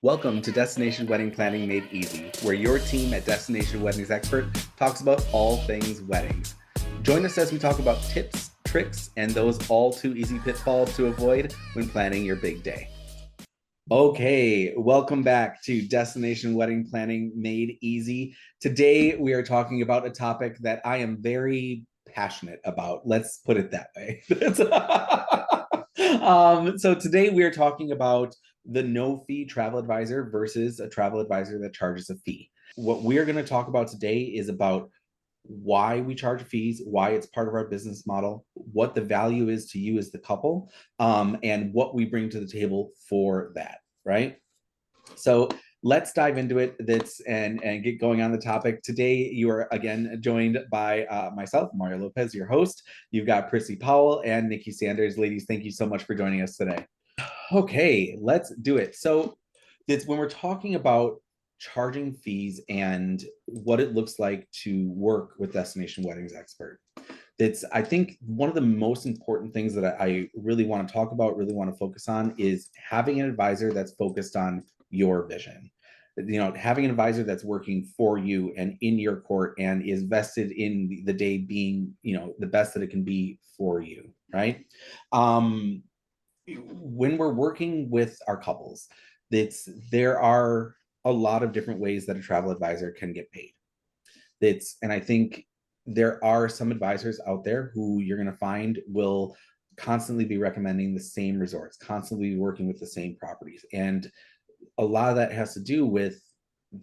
Welcome to Destination Wedding Planning Made Easy, where your team at Destination Weddings Expert talks about all things weddings. Join us as we talk about tips, tricks, and those all too easy pitfalls to avoid when planning your big day. Okay, welcome back to Destination Wedding Planning Made Easy. Today we are talking about a topic that I am very passionate about. Let's put it that way. So today we are talking about the no fee travel advisor versus a travel advisor that charges a fee. What we're going to talk about today is about why we charge fees, why it's part of our business model, what the value is to you as the couple, and what we bring to the table for that, right? So let's dive into it and get going on the topic. Today, you are again joined by myself, Mario Lopez, your host. You've got Prissy Powell and Nikki Sanders. Ladies, thank you so much for joining us today. Okay, let's do it. So it's when we're talking about charging fees and what it looks like to work with Destination Weddings Expert. It's, I think, one of the most important things that I really want to talk about, really want to focus on is having an advisor that's focused on your vision. You know, having an advisor that's working for you and in your court and is vested in the day being, you know, the best that it can be for you, right? When we're working with our couples, there are a lot of different ways that a travel advisor can get paid. And I think there are some advisors out there who you're going to find will constantly be recommending the same resorts, constantly working with the same properties. And a lot of that has to do with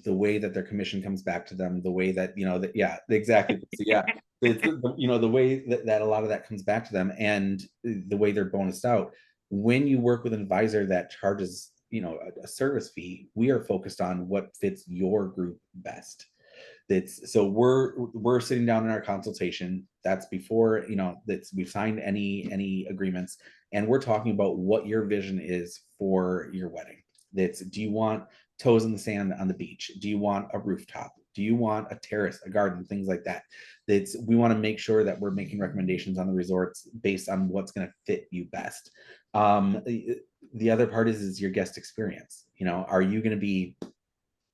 the way that their commission comes back to them, the way that, you know, that, yeah, exactly. So, yeah. You know, the way that a lot of that comes back to them and the way they're bonused out. When you work with an advisor that charges, you know, a service fee, we are focused on what fits your group best. So we're sitting down in our consultation. That's before, you know, we've signed any agreements, and we're talking about what your vision is for your wedding. Do you want toes in the sand on the beach? Do you want a rooftop? Do you want a terrace, a garden, things like that? We want to make sure that we're making recommendations on the resorts based on what's going to fit you best. The other part is your guest experience. You know, are you going to be,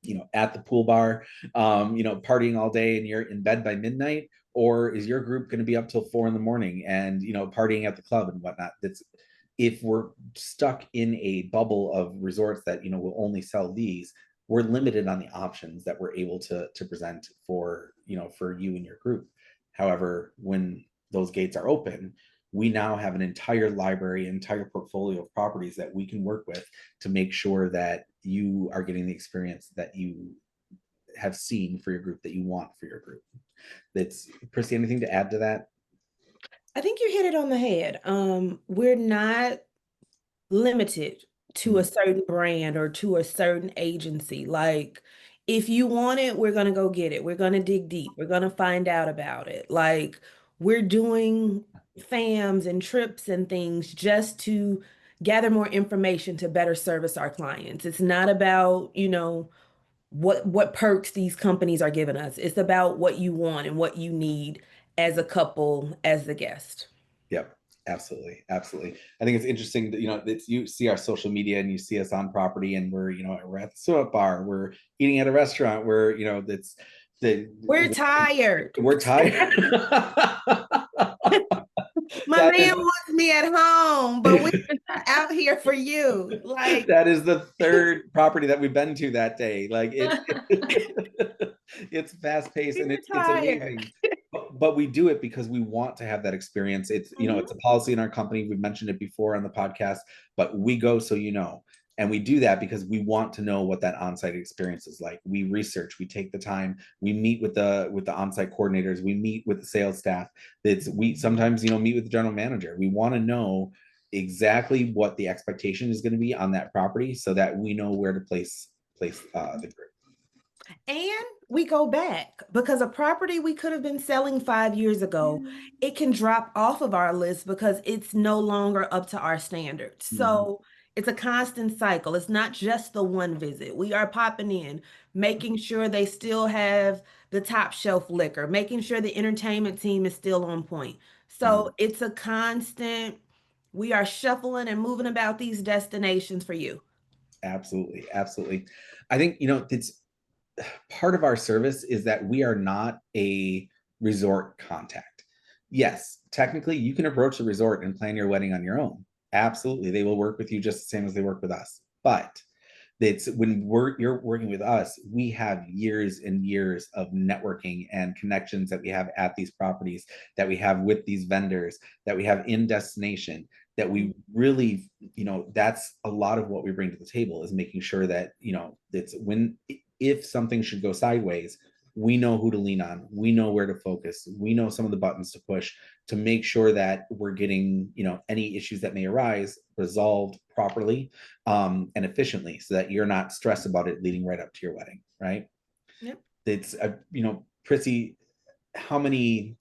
you know, at the pool bar, you know, partying all day and you're in bed by midnight, or is your group going to be up till 4 a.m. and, you know, partying at the club and whatnot? If we're stuck in a bubble of resorts that, you know, will only sell these, we're limited on the options that we're able to present for, you know, for you and your group. However, when those gates are open, we now have an entire library, entire portfolio of properties that we can work with to make sure that you are getting the experience that you have seen for your group, that you want for your group. That's, Prissy, anything to add to that? I think you hit it on the head. We're not limited to a certain brand or to a certain agency. Like, if you want it, we're gonna go get it. We're gonna dig deep. We're gonna find out about it. Like, we're doing FAMs and trips and things just to gather more information to better service our clients. It's not about, you know, what perks these companies are giving us. It's about what you want and what you need as a couple, as the guest. Yep, absolutely, absolutely. I think it's interesting that, you know, that you see our social media and you see us on property, and we're, you know, we're at the swim bar, we're eating at a restaurant, we're, you know, We're tired. we're tired. My man wants me at home, but we're out here for you. Like, that is the third property that we've been to that day. Like it's fast paced and it's amazing. But we do it because we want to have that experience. It's, you know, it's a policy in our company. We've mentioned it before on the podcast, but we go so, you know, and we do that because we want to know what that on-site experience is like. We research, we take the time, we meet with the on-site coordinators, we meet with the sales staff. We sometimes, you know, meet with the general manager. We want to know exactly what the expectation is going to be on that property so that we know where to place the group. and we go back because a property we could have been selling 5 years ago, it can drop off of our list because it's no longer up to our standards. So it's a constant cycle. It's not just the one visit. We are popping in, making sure they still have the top shelf liquor, making sure the entertainment team is still on point. So it's a constant, we are shuffling and moving about these destinations for you. Absolutely, absolutely. I think, it's part of our service is that we are not a resort contact. Yes, technically you can approach the resort and plan your wedding on your own. Absolutely. They will work with you just the same as they work with us. But it's when you're working with us, we have years and years of networking and connections that we have at these properties, that we have with these vendors, that we have in destination, that we really, that's a lot of what we bring to the table, is making sure that, it's when, if something should go sideways, we know who to lean on, we know where to focus, we know some of the buttons to push to make sure that we're getting, any issues that may arise resolved properly, and efficiently, so that you're not stressed about it leading right up to your wedding, right? Yep. It's Prissy, how many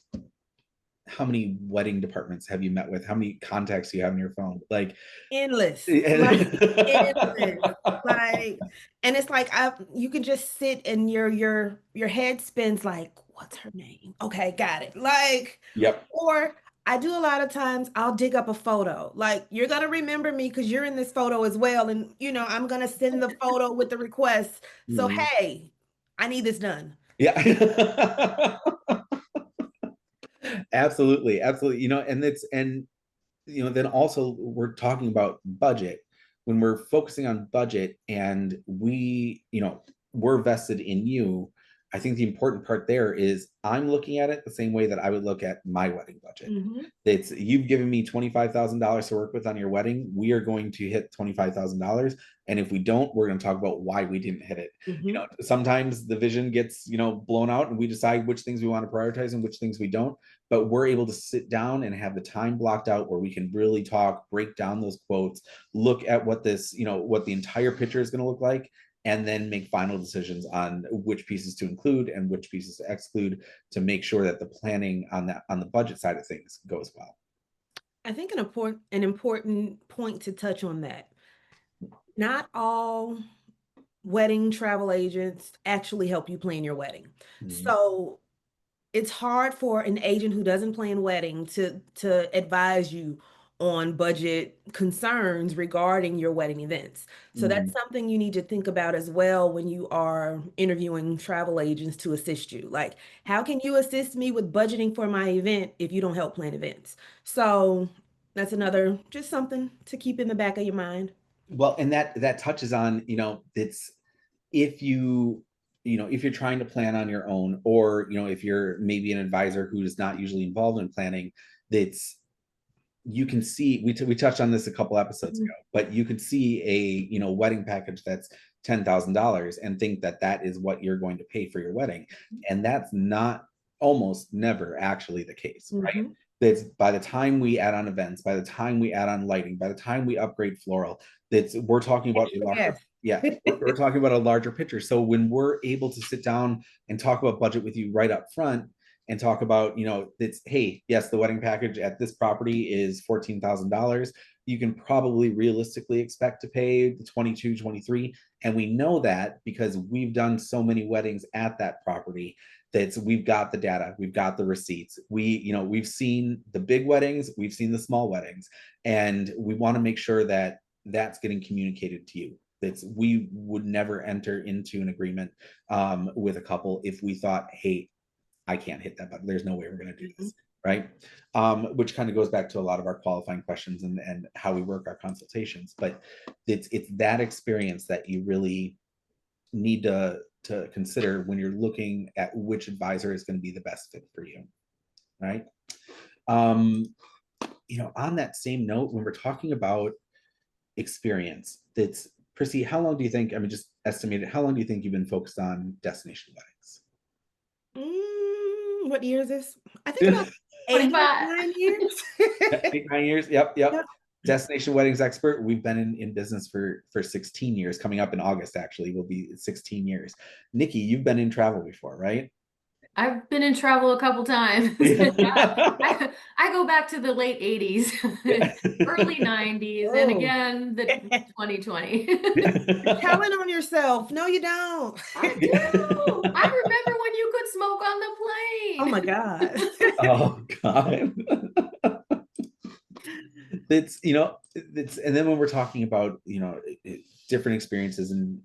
wedding departments have you met with? How many contacts do you have on your phone? Like, Endless, like endless, like, and it's like you can just sit and your head spins like, what's her name? Okay, got it. Like, yep. or I do a lot of times I'll dig up a photo. Like, you're gonna remember me because you're in this photo as well, and I'm gonna send the photo with the request. So Mhm. hey, I need this done. Yeah. Absolutely, absolutely. Then also we're talking about budget. When we're focusing on budget and we're vested in you, I think the important part there is I'm looking at it the same way that I would look at my wedding budget. Hmm. It's, you've given me $25,000 to work with on your wedding. We are going to hit $25,000. And if we don't, we're going to talk about why we didn't hit it. Hmm. Sometimes the vision gets, blown out, and we decide which things we want to prioritize and which things we don't. But we're able to sit down and have the time blocked out where we can really talk, break down those quotes, look at what what the entire picture is going to look like, and then make final decisions on which pieces to include and which pieces to exclude, to make sure that the planning on the budget side of things goes well. I think an important point to touch on that. Not all wedding travel agents actually help you plan your wedding. Mhm. So it's hard for an agent who doesn't plan wedding to advise you on budget concerns regarding your wedding events. So that's Mhm. something you need to think about as well when you are interviewing travel agents to assist you. Like, how can you assist me with budgeting for my event if you don't help plan events? So that's another just something to keep in the back of your mind. Well, and that touches on, it's, if if you're trying to plan on your own, or if you're maybe an advisor who is not usually involved in planning, that's, you can see, we touched on this a couple episodes ago, Mhm. but you could see a wedding package that's $10,000 and think that that is what you're going to pay for your wedding, and that's not, almost never actually the case, right? Mhm. That's, by the time we add on events, by the time we add on lighting, by the time we upgrade floral, that's, we're talking about a Extra larger, guest. yeah, we're talking about a larger picture. So when we're able to sit down and talk about budget with you right up front, and talk about, it's, hey, yes, the wedding package at this property is $14,000. You can probably realistically expect to pay the 22, 23. And we know that because we've done so many weddings at that property, that we've got the data, we've got the receipts. We've seen the big weddings, we've seen the small weddings, and we want to make sure that that's getting communicated to you. That's, we would never enter into an agreement with a couple if we thought, hey, I can't hit that button. There's no way we're going to do Mhm. this, right? Which kind of goes back to a lot of our qualifying questions and how we work our consultations. But it's that experience that you really need to consider when you're looking at which advisor is going to be the best fit for you, right? Um, on that same note, when we're talking about experience, that's, Prissy, how long do you think? I mean, just estimated, how long do you think you've been focused on destination What year is this? I think about weddings? eight or 25. 9 years. 8, 9 years. Yep, yep. Yep. Destination weddings expert. We've been in business for 16 years. Coming up in August, actually, will be 16 years. Nikki, you've been in travel before, right? I've been in travel a couple times. I go back to the late 80s, early 90s, and Oh, again, the 2020. you're telling on yourself. No, you don't. I do. I remember when you could smoke on Oh my the God. plane. Oh God. It's, and then when we're talking about, different experiences, and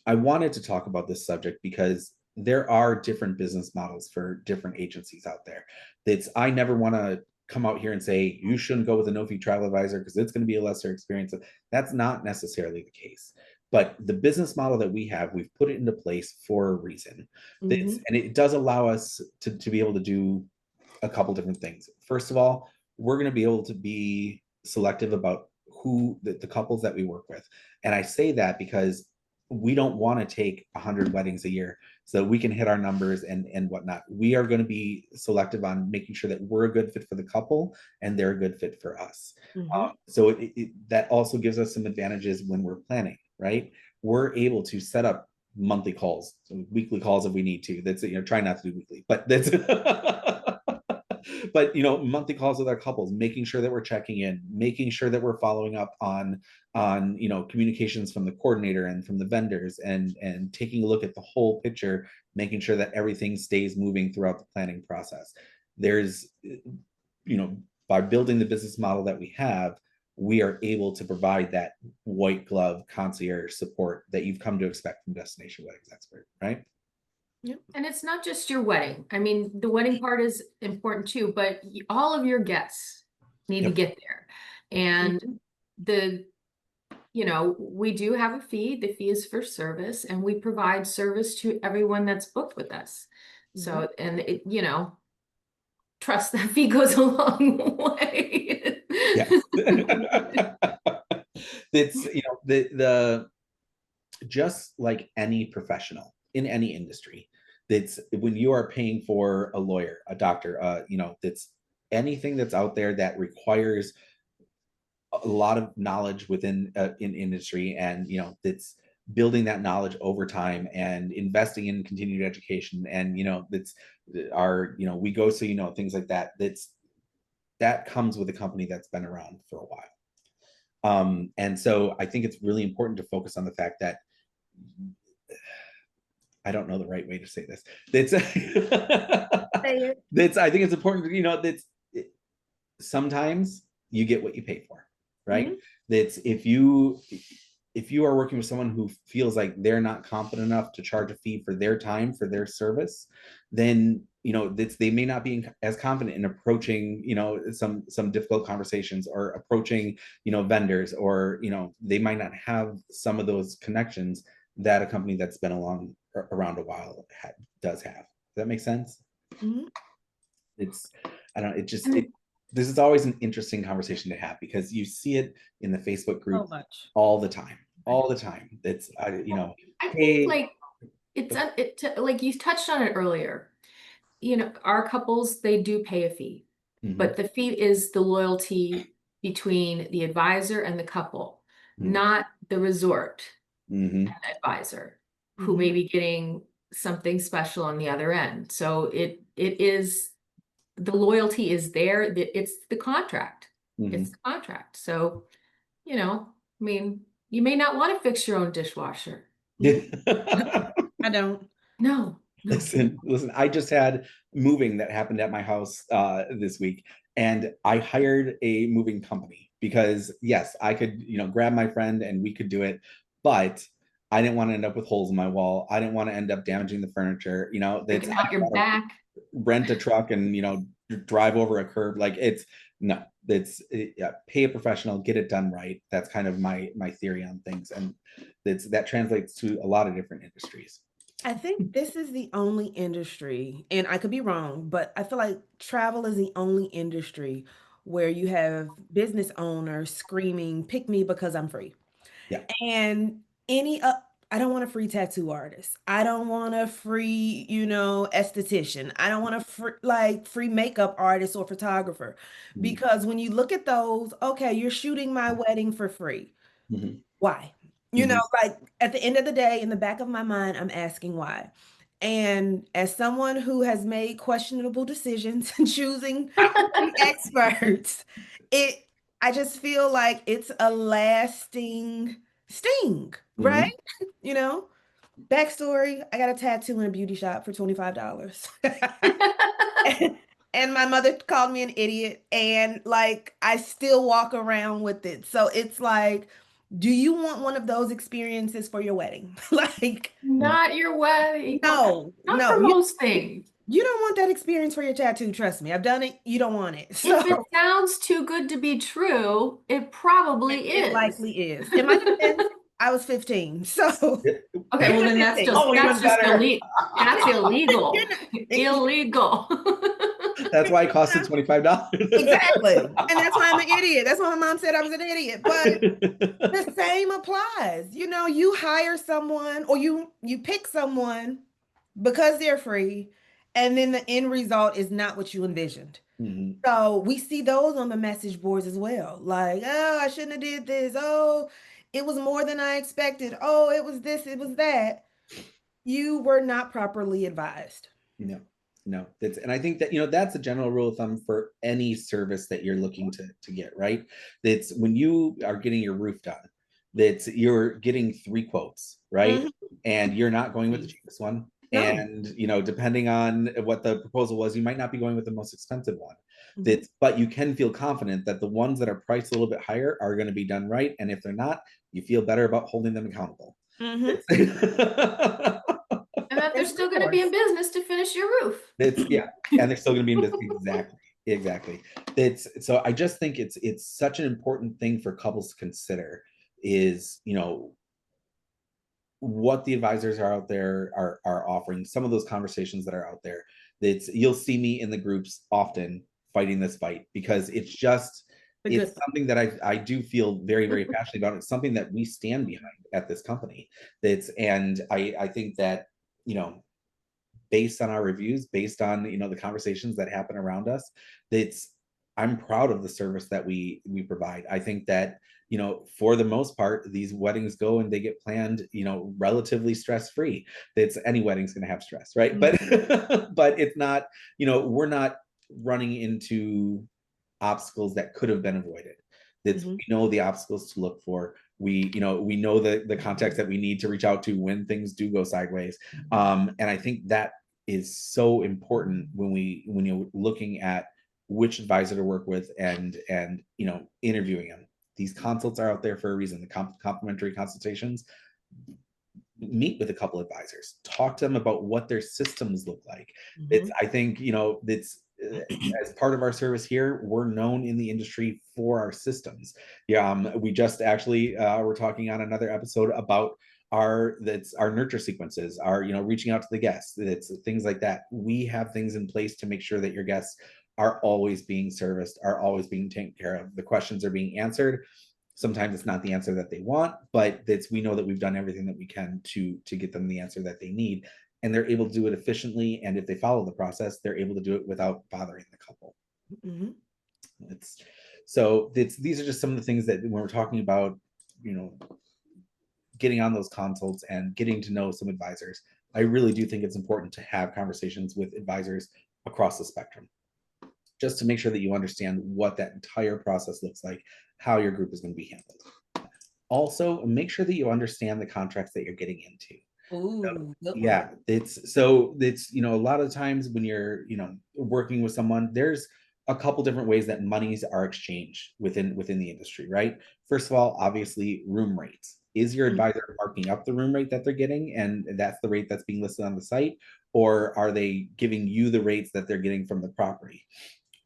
I wanted to talk about this subject because there are different business models for different agencies out there. I never want to come out here and say you shouldn't go with a no-fee travel advisor because it's going to be a lesser experience. That's not necessarily the case. But the business model that we have, we've put it into place for a reason. Mhm. And it does allow us to be able to do a couple different things. First of all, we're going to be able to be selective about who the couples that we work with. And I say that because we don't want to take 100 weddings a year so we can hit our numbers and whatnot. We are going to be selective on making sure that we're a good fit for the couple and they're a good fit for us. Mhm. So that also gives us some advantages when we're planning, right? We're able to set up monthly calls, weekly calls if we need to. That's, try not to do weekly, but that's but monthly calls with our couples, making sure that we're checking in, making sure that we're following up on communications from the coordinator and from the vendors, and taking a look at the whole picture, making sure that everything stays moving throughout the planning process. There's by building the business model that we have, we are able to provide that white glove concierge support that you've come to expect from Destination Weddings Expert, right? Yep. And it's not just your wedding. I mean, the wedding part is important too, but all of your guests need to Yep. get there. And Mhm. we do have a fee. The fee is for service, and we provide service to everyone that's booked with us. So, and trust that fee goes a long way. Yes. It's the just like any professional in any industry, that's when you are paying for a lawyer, a doctor, that's anything that's out there that requires a lot of knowledge within in industry, and that's building that knowledge over time and investing in continued education, and that's our we go, so things like that, that comes with a company that's been around for a while. And so I think it's really important to focus on the fact that I don't know the right way to say this. That's Say it. that's I think it's important that's sometimes you get what you pay for, right? Mhm. That's if you are working with someone who feels like they're not confident enough to charge a fee for their time, for their service, then they may not be as confident in approaching some difficult conversations, or approaching vendors, or they might not have some of those connections that a company that's been around a while does have. Does that make sense? Mhm. It's I don't know, And this is always an interesting conversation to have, because you see it in the Facebook So group much. all the time. It's I think hey, like you touched on it earlier. Our couples, they do pay a fee, mhm, but the fee is the loyalty between the advisor and the couple, mhm, not the resort mhm, and the advisor who Mhm. may be getting something special on the other end. So it is, the loyalty is there. It's the contract. It's mhm. the contract. So, I mean, you may not want to fix your own dishwasher. Mhm. I don't. No, no. Listen, I just had moving that happened at my house this week, and I hired a moving company because yes, I could, grab my friend and we could do it, but I didn't want to end up with holes in my wall. I didn't want to end up damaging the furniture. That's Breaking I out your didn't want to back. rent a truck and drive over a curb. Like it's no, yeah, pay a professional, get it done right. That's kind of my theory on things, and that translates to a lot of different industries. I think this is the only industry, and I could be wrong, but I feel like travel is the only industry where you have business owners screaming, "Pick me because I'm free." Yeah. And any I don't want a free tattoo artist. I don't want a free, esthetician. I don't want a free makeup artist or photographer. Mhm. Because when you look at those, okay, you're shooting my wedding for free. Mhm. Why? Mhm. Like at the end of the day, in the back of my mind, I'm asking why. And as someone who has made questionable decisions in choosing the experts, it I just feel like it's a lasting sting, right? Mhm. You know? Backstory, I got a tattoo in a beauty shop for $25. And my mother called me an idiot, and like I still walk around with it. So it's like Do you want one of those experiences for your wedding? Like, Not your wedding. no, Not for most things. you don't want that experience for your tattoo. Trust me, I've done it. You don't want it. So If it sounds too good to be true, it probably it is. likely is. In my defense, I was 15. So Okay, well then that's just Oh, even better. illegal. That's illegal. You're not- Illegal. That's why it costed $25. exactly. And that's why I'm an idiot. That's why my mom said I was an idiot. But the same applies. You know, you hire someone or you pick someone because they're free, and then the end result is not what you envisioned. Mhm. So we see those on the message boards as well. Like, oh, I shouldn't have did this. Oh, it was more than I expected. Oh, it was this, it was that. You were not properly advised. No, no. That's, and I think that, you know, that's a general rule of thumb for any service that you're looking to get, right? That's when you are getting your roof done, that's you're getting 3 quotes, right? Mhm. And you're not going with the cheapest one. No. And, you know, depending on what the proposal was, you might not be going with the most expensive one. Mhm. That's, but you can feel confident that the ones that are priced a little bit higher are going to be done right. And if they're not, you feel better about holding them accountable. Mhm. And that they're It's still gonna be in recourse. business to finish your roof. It's, yeah, and they're still going to be in business. Exactly. It's, so I just think it's such an important thing for couples to consider is, you know, what the advisors are out there are offering, some of those conversations that are out there. That's, you'll see me in the groups often fighting this fight because it's just, The it's good something that I do feel very, very passionate about. It's something that we stand behind at this company. That's, and I think that, you know, based on our reviews, based on, you know, the conversations that happen around us, that's, I'm proud of the service that we provide. I think that, you know, for the most part, these weddings go and they get planned, you know, relatively stress-free. That's, any wedding's going to have stress, right? But but it's not, you know, we're not running into obstacles that could have been avoided. That's, we know the obstacles to look for. We, you know, we know the contacts that we need to reach out to when things do go sideways. And I think that is so important when you're looking at which advisor to work with and you know, interviewing them. These consults are out there for a reason. The complimentary consultations. Meet with a couple advisors, talk to them about what their systems look like. It's, I think, you know, that's as part of our service here, we're known in the industry for our systems. Yeah, we just actually we're talking on another episode about that's our nurture sequences, our, you know, reaching out to the guests. It's things like that. We have things in place to make sure that your guests are always being serviced, are always being taken care of. The questions are being answered. Sometimes it's not the answer that they want, but that's, we know that we've done everything that we can to get them the answer that they need, and they're able to do it efficiently. And if they follow the process, they're able to do it without bothering the couple. It's, so it's, these are just some of the things that when we're talking about, you know, getting on those consults and getting to know some advisors, I really do think it's important to have conversations with advisors across the spectrum, just to make sure that you understand what that entire process looks like, how your group is going to be handled. Also, make sure that you understand the contracts that you're getting into. Ooh, Yeah, it's, so it's, you know, a lot of times when you're, you know, working with someone, there's a couple different ways that monies are exchanged within the industry, right? First of all, obviously, room rates. Is your advisor marking up the room rate that they're getting, and that's the rate that's being listed on the site, or are they giving you the rates that they're getting from the property?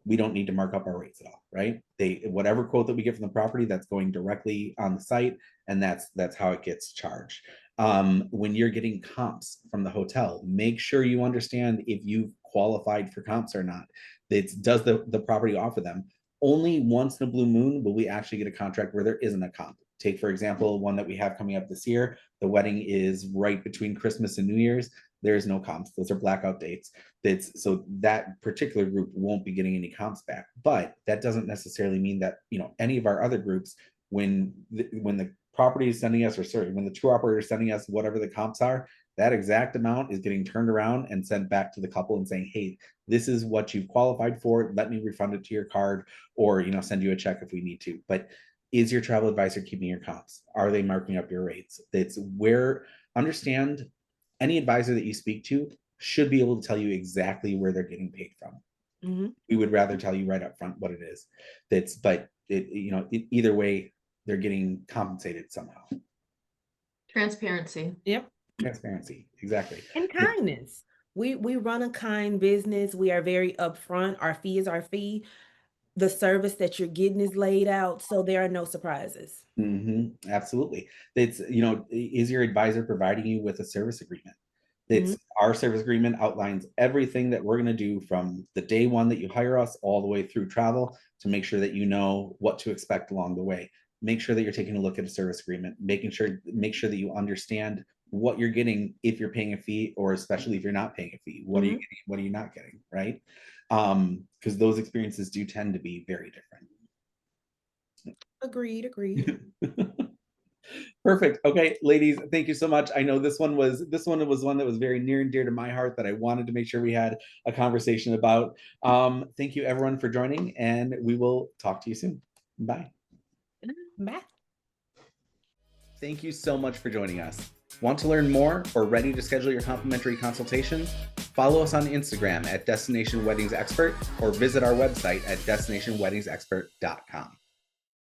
We don't need to mark up our rates at all, right? They, whatever quote that we get from the property, that's going directly on the site, and that's how it gets charged. When you're getting comps from the hotel, make sure you understand if you've qualified for comps or not. It's, does the property offer them? Only once in a blue moon will we actually get a contract where there isn't a comp. Take, for example, one that we have coming up this year. The wedding is right between Christmas and New Year's. There is no comps. Those are blackout dates. That's, so that particular group won't be getting any comps back. But that doesn't necessarily mean that, you know, any of our other groups, when the property is sending us, or sorry, when the tour operator is sending us whatever the comps are, that exact amount is getting turned around and sent back to the couple and saying, hey, this is what you've qualified for. Let me refund it to your card, or, you know, send you a check if we need to. But is your travel advisor keeping your comps? Are they marking up your rates? It's where, understand, any advisor that you speak to should be able to tell you exactly where they're getting paid from. We would rather tell you right up front what it is. That's, but it, you know, either way, they're getting compensated somehow. Transparency. Yep. Transparency, exactly. And kindness. We run a kind business. We are very upfront. Our fee is our fee. The service that you're getting is laid out, so there are no surprises. Absolutely. It's, you know, is your advisor providing you with a service agreement? It's our service agreement outlines everything that we're going to do from the day one that you hire us all the way through travel to make sure that you know what to expect along the way. Make sure that you're taking a look at a service agreement, make sure that you understand what you're getting if you're paying a fee, or especially if you're not paying a fee. What are you getting? What are you not getting? Right? Because those experiences do tend to be very different. Agreed. Perfect. Okay, ladies, thank you so much. I know this one was one that was very near and dear to my heart that I wanted to make sure we had a conversation about. Thank you everyone for joining, and we will talk to you soon. Bye. Bye. Thank you so much for joining us. Want to learn more or ready to schedule your complimentary consultation? Follow us on Instagram at Destination Weddings Expert or visit our website at destinationweddingsexpert.com.